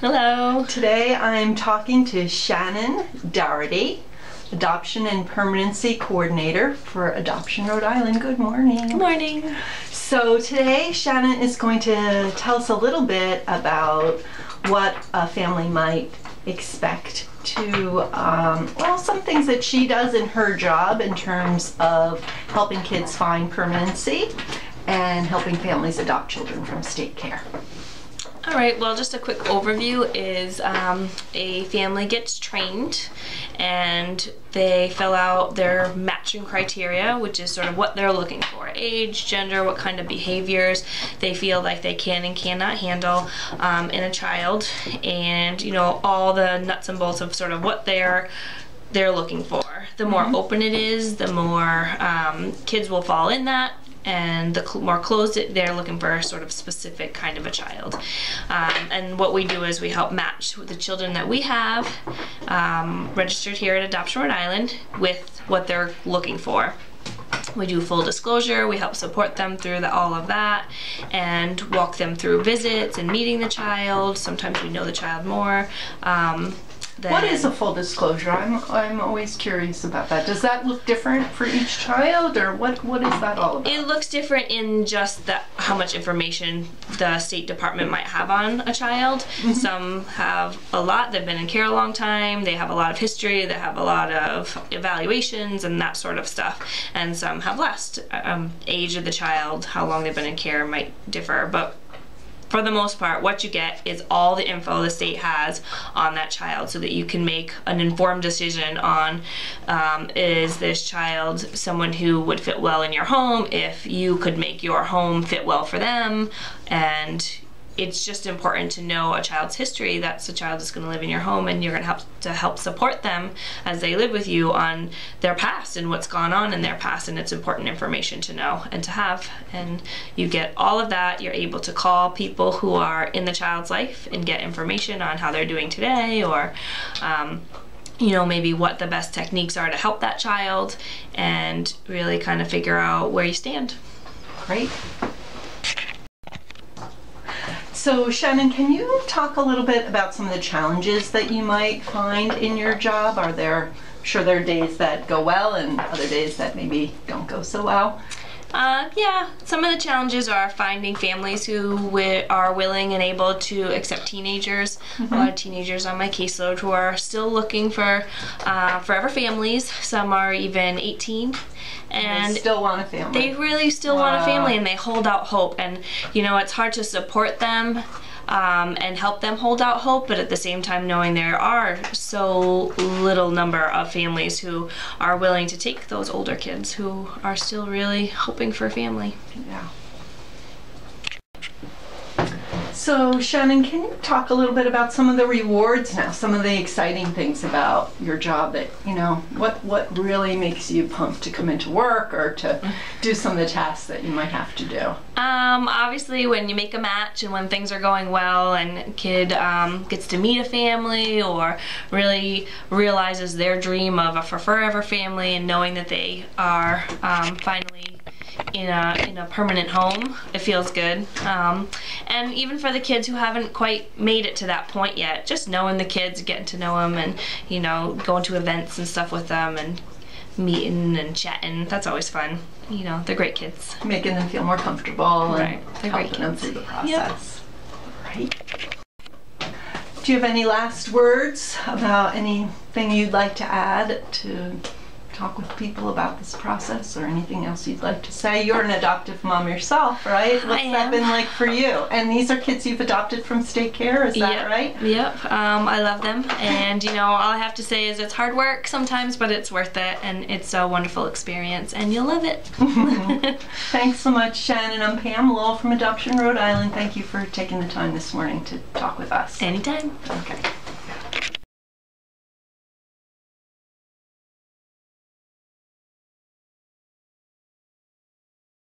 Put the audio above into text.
Hello. Today I'm talking to Shannon Dougherty, Adoption and Permanency Coordinator for Adoption Rhode Island. Good morning. Good morning. So today Shannon is going to tell us a little bit about what a family might expect to, well, some things that she does in her job in terms of helping kids find permanency and helping families adopt children from state care. All right, well, just a quick overview is a family gets trained and they fill out their matching criteria, which is sort of what they're looking for: age, gender, what kind of behaviors they feel like they can and cannot handle in a child, and all the nuts and bolts of sort of what they're looking for. The more open it is, the more kids will fall in that, and the more closed they're looking for a sort of specific kind of a child. And what we do is we help match the children that we have registered here at Adoption Rhode Island with what they're looking for. We do full disclosure, we help support them through all of that, and walk them through visits and meeting the child. Sometimes we know the child more. What is a full disclosure? I'm always curious about that. Does that look different for each child, or what is that all about? It looks different in just how much information the State Department might have on a child. Some have a lot, they've been in care a long time, they have a lot of history, they have a lot of evaluations and that sort of stuff. And some have less. Age of the child, how long they've been in care might differ, but for the most part, what you get is all the info the state has on that child so that you can make an informed decision on is this child someone who would fit well in your home, if you could make your home fit well for them. And it's just important to know a child's history. That's a child that's going to live in your home, and you're going to help support them as they live with you on their past and what's gone on in their past. And it's important information to know and to have. And you get all of that. You're able to call people who are in the child's life and get information on how they're doing today, or maybe what the best techniques are to help that child, and really kind of figure out where you stand. Great. So Shannon, can you talk a little bit about some of the challenges that you might find in your job? I'm sure there are days that go well and other days that maybe don't go so well. Yeah, some of the challenges are finding families who are willing and able to accept teenagers. A lot of teenagers on my caseload who are still looking for forever families. Some are even 18. And they still want a family. They really still want a family, and they hold out hope. And it's hard to support them and help them hold out hope, but at the same time knowing there are so little number of families who are willing to take those older kids who are still really hoping for a family. Yeah. So Shannon, can you talk a little bit about some of the rewards now, some of the exciting things about your job that, what really makes you pumped to come into work or to do some of the tasks that you might have to do? Obviously when you make a match and when things are going well and a kid gets to meet a family or really realizes their dream of a forever family, and knowing that they are finally in a permanent home, it feels good. And even for the kids who haven't quite made it to that point yet, just knowing the kids, getting to know them, and going to events and stuff with them and meeting and chatting, that's always fun. They're great kids. Making them feel more comfortable and they're helping them through the process. Yep. Right. Do you have any last words about anything you'd like to add to talk with people about this process, or anything else you'd like to say? You're an adoptive mom yourself, right? What's that been like for you? And these are kids you've adopted from state care, is that right? Yep. I love them, and all I have to say is it's hard work sometimes, but it's worth it, and it's a wonderful experience, and you'll love it. Thanks so much, Shannon. I'm Pam Lowell from Adoption Rhode Island. Thank you for taking the time this morning to talk with us. Anytime. Okay.